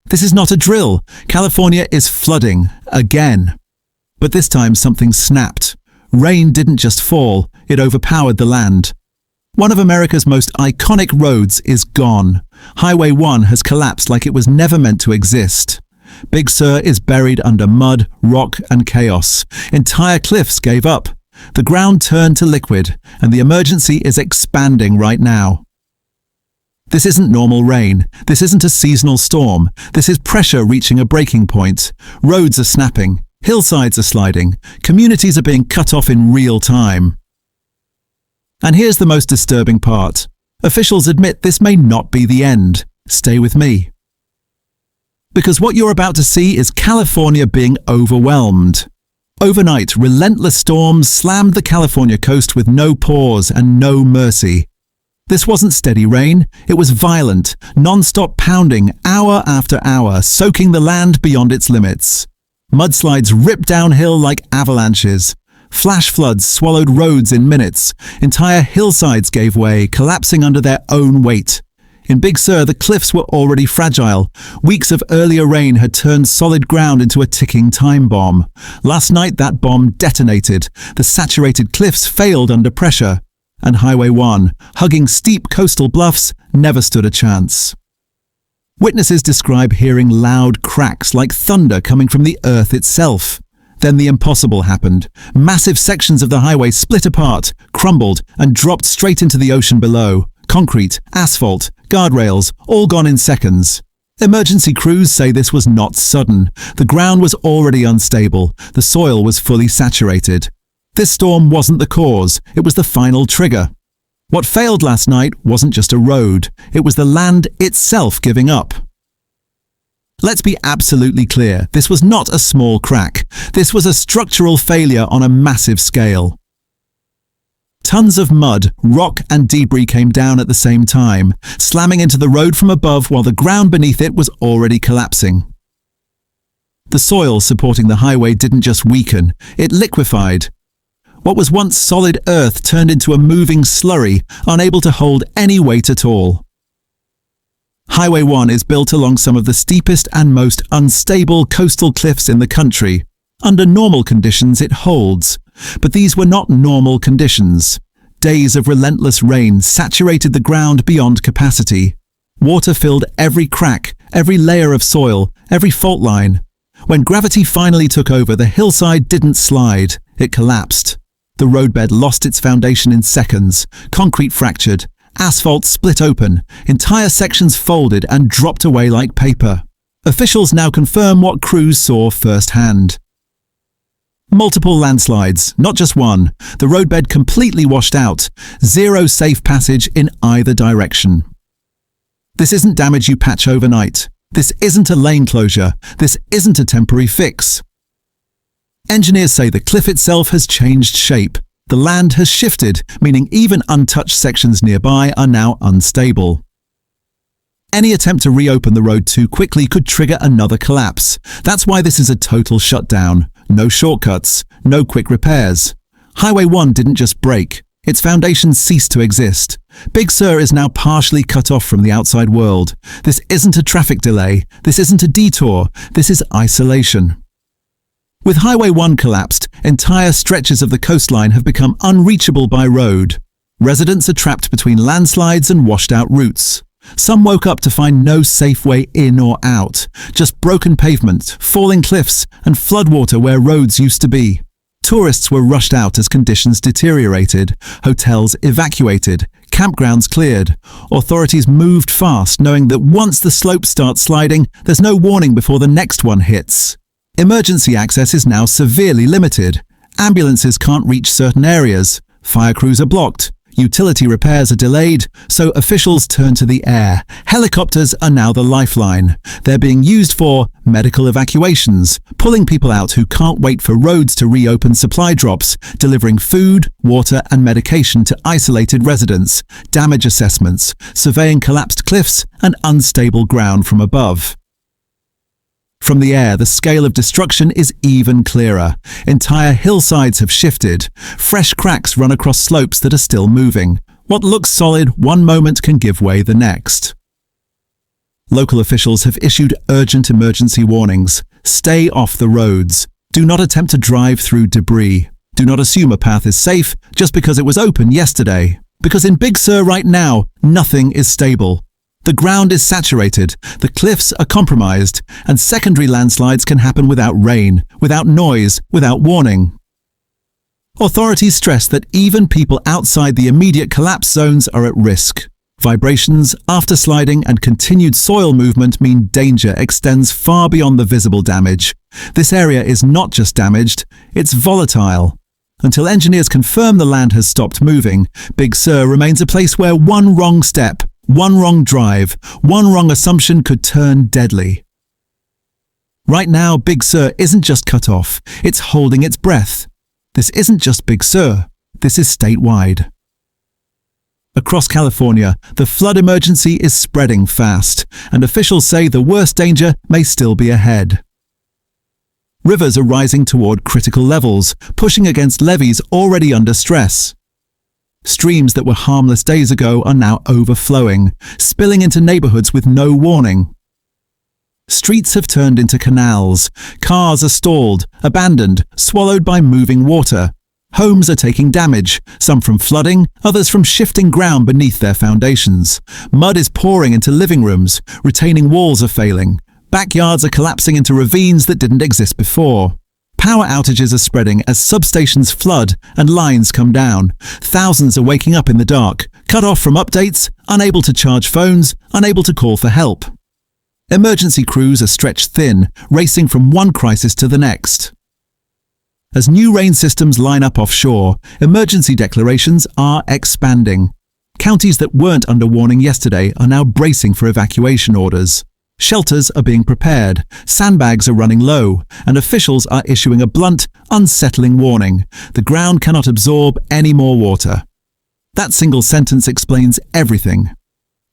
This is not a drill. California is flooding again. But this time something snapped. Rain didn't just fall, it overpowered the land. One of America's most iconic roads is gone. Highway 1 has collapsed like it was never meant to exist. Big Sur is buried under mud, rock, and chaos. Entire cliffs gave up. The ground turned to liquid, and the emergency is expanding right now. This isn't normal rain. This isn't a seasonal storm. This is pressure reaching a breaking point. Roads are snapping. Hillsides are sliding. Communities are being cut off in real time. And here's the most disturbing part. Officials admit this may not be the end. Stay with me. Because what you're about to see is California being overwhelmed. Overnight, relentless storms slammed the California coast with no pause and no mercy. This wasn't steady rain, it was violent, non-stop pounding, hour after hour, soaking the land beyond its limits. Mudslides ripped downhill like avalanches. Flash floods swallowed roads in minutes. Entire hillsides gave way, collapsing under their own weight. In Big Sur, the cliffs were already fragile. Weeks of earlier rain had turned solid ground into a ticking time bomb. Last night, that bomb detonated. The saturated cliffs failed under pressure. And Highway 1, hugging steep coastal bluffs, never stood a chance. Witnesses describe hearing loud cracks like thunder coming from the earth itself. Then the impossible happened. Massive sections of the highway split apart, crumbled, and dropped straight into the ocean below. Concrete, asphalt, guardrails, all gone in seconds. Emergency crews say this was not sudden. The ground was already unstable. The soil was fully saturated. This storm wasn't the cause, it was the final trigger. What failed last night wasn't just a road, it was the land itself giving up. Let's be absolutely clear, this was not a small crack. This was a structural failure on a massive scale. Tons of mud, rock and debris came down at the same time, slamming into the road from above while the ground beneath it was already collapsing. The soil supporting the highway didn't just weaken, it liquefied. What was once solid earth turned into a moving slurry, unable to hold any weight at all. Highway 1 is built along some of the steepest and most unstable coastal cliffs in the country. Under normal conditions it holds, but these were not normal conditions. Days of relentless rain saturated the ground beyond capacity. Water filled every crack, every layer of soil, every fault line. When gravity finally took over, the hillside didn't slide, it collapsed. The roadbed lost its foundation in seconds, concrete fractured, asphalt split open, entire sections folded and dropped away like paper. Officials now confirm what crews saw firsthand. Multiple landslides, not just one. The roadbed completely washed out. Zero safe passage in either direction. This isn't damage you patch overnight. This isn't a lane closure. This isn't a temporary fix. Engineers say the cliff itself has changed shape. The land has shifted, meaning even untouched sections nearby are now unstable. Any attempt to reopen the road too quickly could trigger another collapse. That's why this is a total shutdown. No shortcuts, no quick repairs. Highway 1 didn't just break. Its foundations ceased to exist. Big Sur is now partially cut off from the outside world. This isn't a traffic delay. This isn't a detour. This is isolation. With Highway 1 collapsed, entire stretches of the coastline have become unreachable by road. Residents are trapped between landslides and washed-out routes. Some woke up to find no safe way in or out, just broken pavement, falling cliffs, and floodwater where roads used to be. Tourists were rushed out as conditions deteriorated, hotels evacuated, campgrounds cleared. Authorities moved fast, knowing that once the slope starts sliding, there's no warning before the next one hits. Emergency access is now severely limited. Ambulances can't reach certain areas. Fire crews are blocked. Utility repairs are delayed, so officials turn to the air. Helicopters are now the lifeline. They're being used for medical evacuations, pulling people out who can't wait for roads to reopen supply drops, delivering food, water and medication to isolated residents, damage assessments, surveying collapsed cliffs and unstable ground from above. From the air, the scale of destruction is even clearer. Entire hillsides have shifted. Fresh cracks run across slopes that are still moving. What looks solid one moment can give way the next. Local officials have issued urgent emergency warnings. Stay off the roads. Do not attempt to drive through debris. Do not assume a path is safe just because it was open yesterday. Because in Big Sur right now, nothing is stable. The ground is saturated, the cliffs are compromised, and secondary landslides can happen without rain, without noise, without warning. Authorities stress that even people outside the immediate collapse zones are at risk. Vibrations, aftersliding, and continued soil movement mean danger extends far beyond the visible damage. This area is not just damaged, it's volatile. Until engineers confirm the land has stopped moving, Big Sur remains a place where one wrong step, one wrong drive, one wrong assumption could turn deadly. Right now, Big Sur isn't just cut off, it's holding its breath. This isn't just Big Sur, this is statewide. Across California, the flood emergency is spreading fast, and officials say the worst danger may still be ahead. Rivers are rising toward critical levels, pushing against levees already under stress. Streams that were harmless days ago are now overflowing, spilling into neighborhoods with no warning. Streets have turned into canals, cars are stalled, abandoned, swallowed by moving water. Homes are taking damage, some from flooding, others from shifting ground beneath their foundations. Mud is pouring into living rooms, retaining walls are failing. Backyards are collapsing into ravines that didn't exist before. Power outages are spreading as substations flood and lines come down. Thousands are waking up in the dark, cut off from updates, unable to charge phones, unable to call for help. Emergency crews are stretched thin, racing from one crisis to the next. As new rain systems line up offshore, emergency declarations are expanding. Counties that weren't under warning yesterday are now bracing for evacuation orders. Shelters are being prepared, sandbags are running low, and officials are issuing a blunt, unsettling warning. The ground cannot absorb any more water. That single sentence explains everything.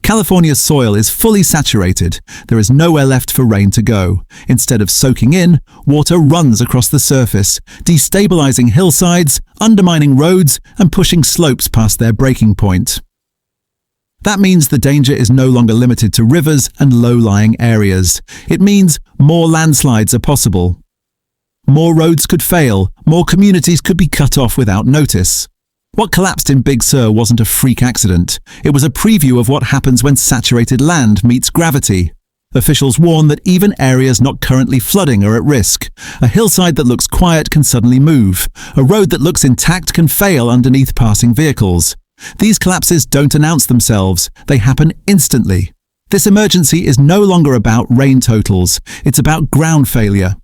California's soil is fully saturated. There is nowhere left for rain to go. Instead of soaking in, water runs across the surface, destabilizing hillsides, undermining roads, and pushing slopes past their breaking point. That means the danger is no longer limited to rivers and low-lying areas. It means more landslides are possible. More roads could fail, more communities could be cut off without notice. What collapsed in Big Sur wasn't a freak accident. It was a preview of what happens when saturated land meets gravity. Officials warn that even areas not currently flooding are at risk. A hillside that looks quiet can suddenly move. A road that looks intact can fail underneath passing vehicles. These collapses don't announce themselves, they happen instantly. This emergency is no longer about rain totals, it's about ground failure.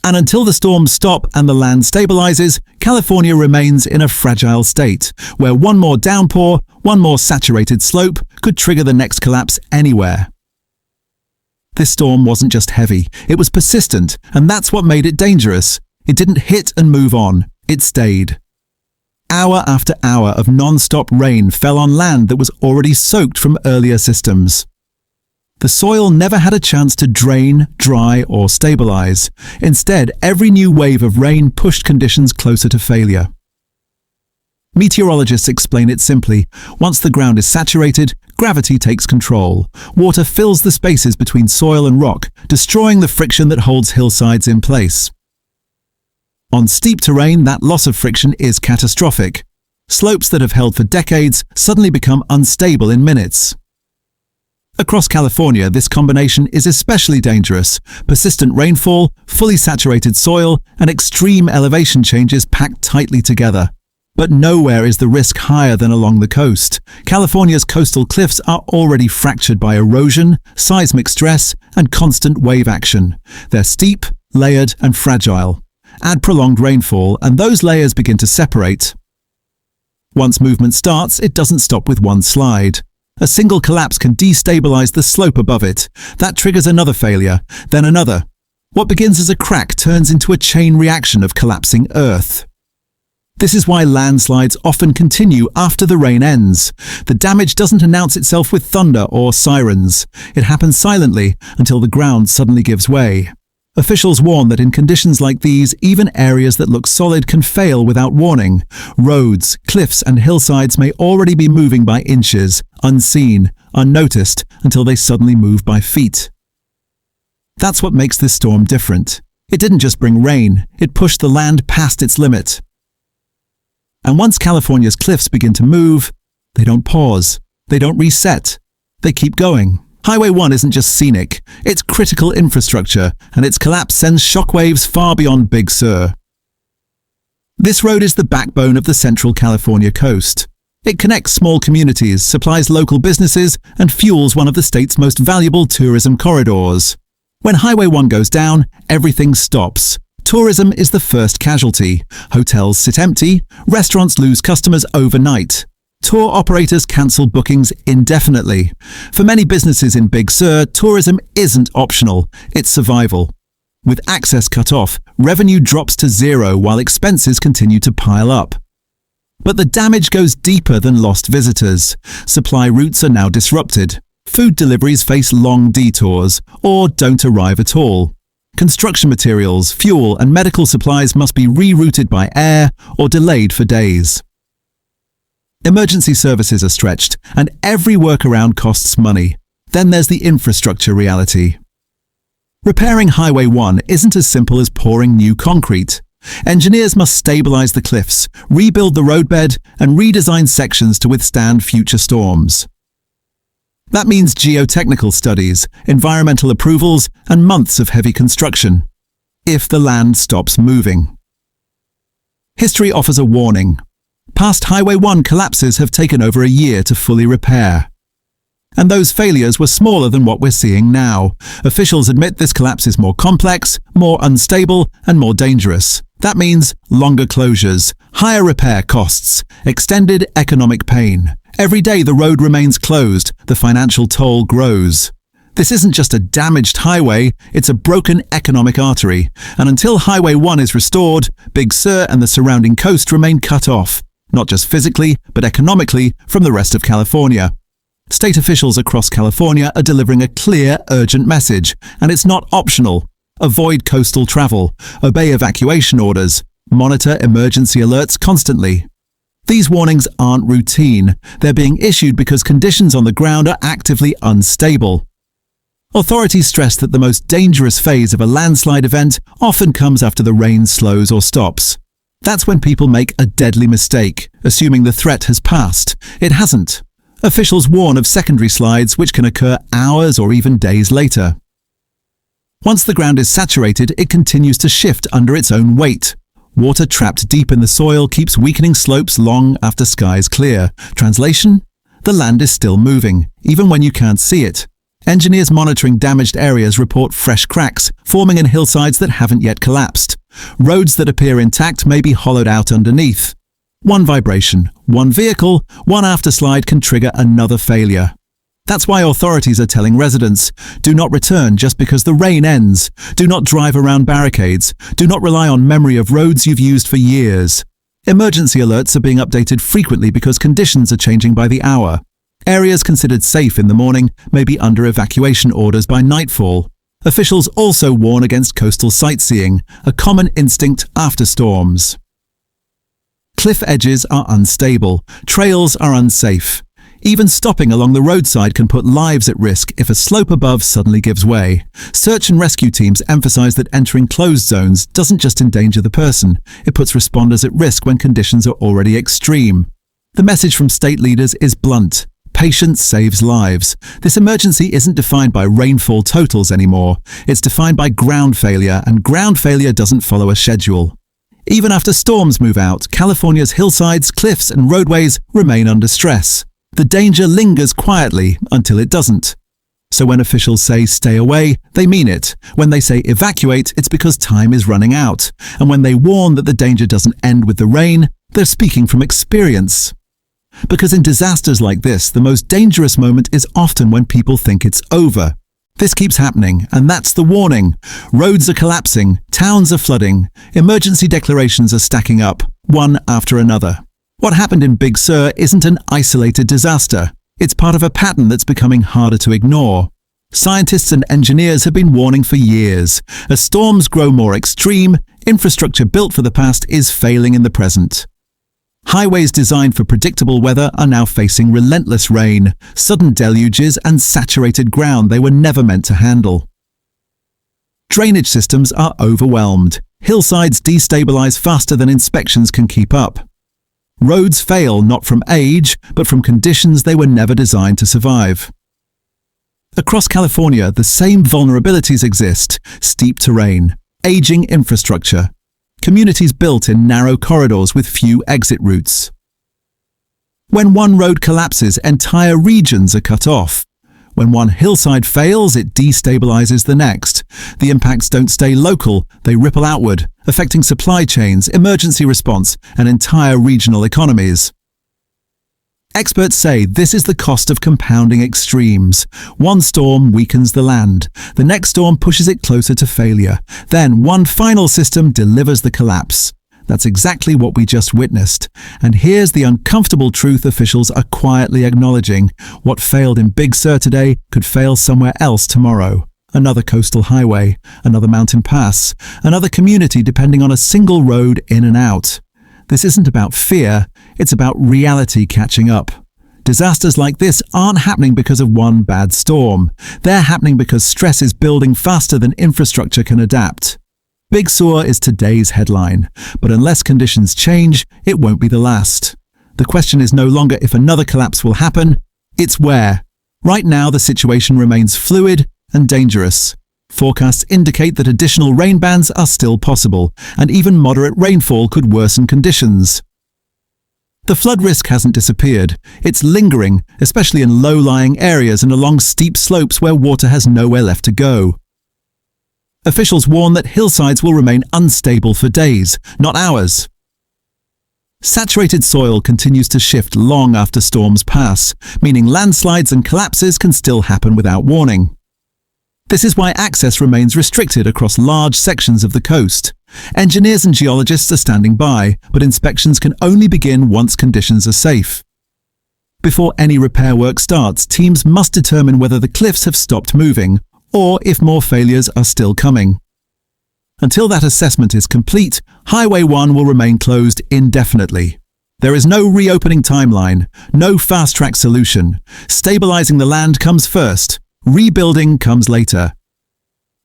And until the storms stop and the land stabilizes, California remains in a fragile state, where one more downpour, one more saturated slope could trigger the next collapse anywhere. This storm wasn't just heavy, it was persistent, and that's what made it dangerous. It didn't hit and move on, it stayed. Hour after hour of non-stop rain fell on land that was already soaked from earlier systems. The soil never had a chance to drain, dry, or stabilize. Instead, every new wave of rain pushed conditions closer to failure. Meteorologists explain it simply. Once the ground is saturated, gravity takes control. Water fills the spaces between soil and rock, destroying the friction that holds hillsides in place. On steep terrain, that loss of friction is catastrophic. Slopes that have held for decades suddenly become unstable in minutes. Across California, this combination is especially dangerous. Persistent rainfall, fully saturated soil, and extreme elevation changes packed tightly together. But nowhere is the risk higher than along the coast. California's coastal cliffs are already fractured by erosion, seismic stress, and constant wave action. They're steep, layered, and fragile. Add prolonged rainfall, and those layers begin to separate. Once movement starts, it doesn't stop with one slide. A single collapse can destabilize the slope above it. That triggers another failure, then another. What begins as a crack turns into a chain reaction of collapsing earth. This is why landslides often continue after the rain ends. The damage doesn't announce itself with thunder or sirens. It happens silently until the ground suddenly gives way. Officials warn that in conditions like these, even areas that look solid can fail without warning. Roads, cliffs, and hillsides may already be moving by inches, unseen, unnoticed until they suddenly move by feet. That's what makes this storm different. It didn't just bring rain, it pushed the land past its limit. And once California's cliffs begin to move, they don't pause, they don't reset, they keep going. Highway 1 isn't just scenic, it's critical infrastructure, and its collapse sends shockwaves far beyond Big Sur. This road is the backbone of the central California coast. It connects small communities, supplies local businesses, and fuels one of the state's most valuable tourism corridors. When Highway 1 goes down, everything stops. Tourism is the first casualty. Hotels sit empty, restaurants lose customers overnight. Tour operators cancel bookings indefinitely. For many businesses in Big Sur, tourism isn't optional, it's survival. With access cut off, revenue drops to zero while expenses continue to pile up. But the damage goes deeper than lost visitors. Supply routes are now disrupted. Food deliveries face long detours, or don't arrive at all. Construction materials, fuel, and medical supplies must be rerouted by air or delayed for days. Emergency services are stretched, and every workaround costs money. Then there's the infrastructure reality. Repairing Highway 1 isn't as simple as pouring new concrete. Engineers must stabilize the cliffs, rebuild the roadbed, and redesign sections to withstand future storms. That means geotechnical studies, environmental approvals, and months of heavy construction, if the land stops moving. History offers a warning. Past Highway 1 collapses have taken over a year to fully repair. And those failures were smaller than what we're seeing now. Officials admit this collapse is more complex, more unstable, and more dangerous. That means longer closures, higher repair costs, extended economic pain. Every day the road remains closed, the financial toll grows. This isn't just a damaged highway, it's a broken economic artery. And until Highway 1 is restored, Big Sur and the surrounding coast remain cut off, not just physically, but economically, from the rest of California. State officials across California are delivering a clear, urgent message, and it's not optional. Avoid coastal travel, obey evacuation orders, monitor emergency alerts constantly. These warnings aren't routine. They're being issued because conditions on the ground are actively unstable. Authorities stress that the most dangerous phase of a landslide event often comes after the rain slows or stops. That's when people make a deadly mistake, assuming the threat has passed. It hasn't. Officials warn of secondary slides which can occur hours or even days later. Once the ground is saturated, it continues to shift under its own weight. Water trapped deep in the soil keeps weakening slopes long after skies clear. Translation? The land is still moving, even when you can't see it. Engineers monitoring damaged areas report fresh cracks, forming in hillsides that haven't yet collapsed. Roads that appear intact may be hollowed out underneath. One vibration, one vehicle, one afterslide can trigger another failure. That's why authorities are telling residents, do not return just because the rain ends. Do not drive around barricades. Do not rely on memory of roads you've used for years. Emergency alerts are being updated frequently because conditions are changing by the hour. Areas considered safe in the morning may be under evacuation orders by nightfall. Officials also warn against coastal sightseeing, a common instinct after storms. Cliff edges are unstable. Trails are unsafe. Even stopping along the roadside can put lives at risk if a slope above suddenly gives way. Search and rescue teams emphasize that entering closed zones doesn't just endanger the person, it puts responders at risk when conditions are already extreme. The message from state leaders is blunt. Patience saves lives. This emergency isn't defined by rainfall totals anymore. It's defined by ground failure, and ground failure doesn't follow a schedule. Even after storms move out, California's hillsides, cliffs, and roadways remain under stress. The danger lingers quietly until it doesn't. So when officials say stay away, they mean it. When they say evacuate, it's because time is running out. And when they warn that the danger doesn't end with the rain, they're speaking from experience. Because in disasters like this, the most dangerous moment is often when people think it's over. This keeps happening, and that's the warning. Roads are collapsing, towns are flooding, emergency declarations are stacking up, one after another. What happened in Big Sur isn't an isolated disaster. It's part of a pattern that's becoming harder to ignore. Scientists and engineers have been warning for years. As storms grow more extreme, infrastructure built for the past is failing in the present. Highways designed for predictable weather are now facing relentless rain, sudden deluges, and saturated ground they were never meant to handle. Drainage systems are overwhelmed. Hillsides destabilize faster than inspections can keep up. Roads fail not from age, but from conditions they were never designed to survive. Across California, the same vulnerabilities exist: steep terrain, aging infrastructure, communities built in narrow corridors with few exit routes. When one road collapses, entire regions are cut off. When one hillside fails, it destabilizes the next. The impacts don't stay local, they ripple outward, affecting supply chains, emergency response, and entire regional economies. Experts say this is the cost of compounding extremes. One storm weakens the land. The next storm pushes it closer to failure. Then one final system delivers the collapse. That's exactly what we just witnessed. And here's the uncomfortable truth officials are quietly acknowledging. What failed in Big Sur today could fail somewhere else tomorrow. Another coastal highway, another mountain pass, another community depending on a single road in and out. This isn't about fear, it's about reality catching up. Disasters like this aren't happening because of one bad storm. They're happening because stress is building faster than infrastructure can adapt. Big Sur is today's headline, but unless conditions change, it won't be the last. The question is no longer if another collapse will happen, it's where. Right now, the situation remains fluid and dangerous. Forecasts indicate that additional rain bands are still possible, and even moderate rainfall could worsen conditions. The flood risk hasn't disappeared. It's lingering, especially in low-lying areas and along steep slopes where water has nowhere left to go. Officials warn that hillsides will remain unstable for days, not hours. Saturated soil continues to shift long after storms pass, meaning landslides and collapses can still happen without warning. This is why access remains restricted across large sections of the coast. Engineers and geologists are standing by, but inspections can only begin once conditions are safe. Before any repair work starts, teams must determine whether the cliffs have stopped moving, or if more failures are still coming. Until that assessment is complete, Highway 1 will remain closed indefinitely. There is no reopening timeline, no fast-track solution. Stabilizing the land comes first. Rebuilding comes later.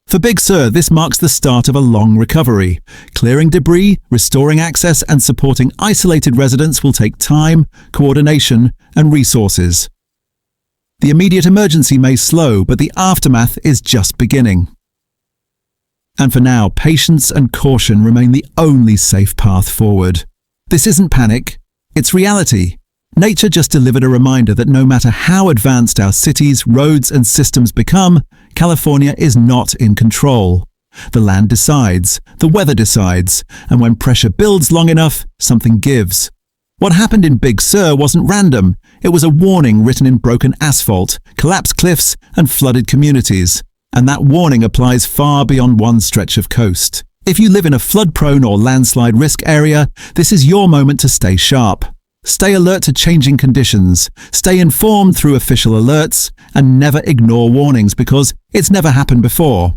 For Big Sur, this marks the start of a long recovery. Clearing debris, restoring access, and supporting isolated residents will take time, coordination, and resources. The immediate emergency may slow, but the aftermath is just beginning. And for now, patience and caution remain the only safe path forward. This isn't panic, it's reality. Nature just delivered a reminder that no matter how advanced our cities, roads, and systems become, California is not in control. The land decides, the weather decides, and when pressure builds long enough, something gives. What happened in Big Sur wasn't random. It was a warning written in broken asphalt, collapsed cliffs, and flooded communities. And that warning applies far beyond one stretch of coast. If you live in a flood-prone or landslide risk area, this is your moment to stay sharp. Stay alert to changing conditions, stay informed through official alerts, and never ignore warnings because it's never happened before.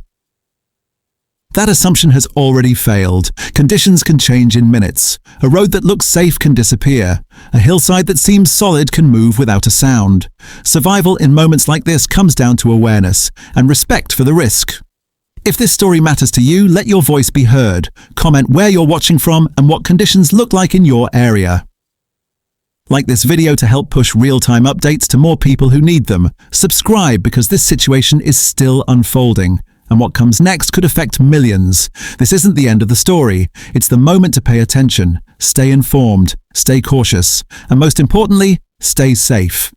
That assumption has already failed. Conditions can change in minutes. A road that looks safe can disappear. A hillside that seems solid can move without a sound. Survival in moments like this comes down to awareness and respect for the risk. If this story matters to you, let your voice be heard. Comment where you're watching from and what conditions look like in your area. Like this video to help push real-time updates to more people who need them. Subscribe because this situation is still unfolding, and what comes next could affect millions. This isn't the end of the story. It's the moment to pay attention, stay informed, stay cautious, and most importantly, stay safe.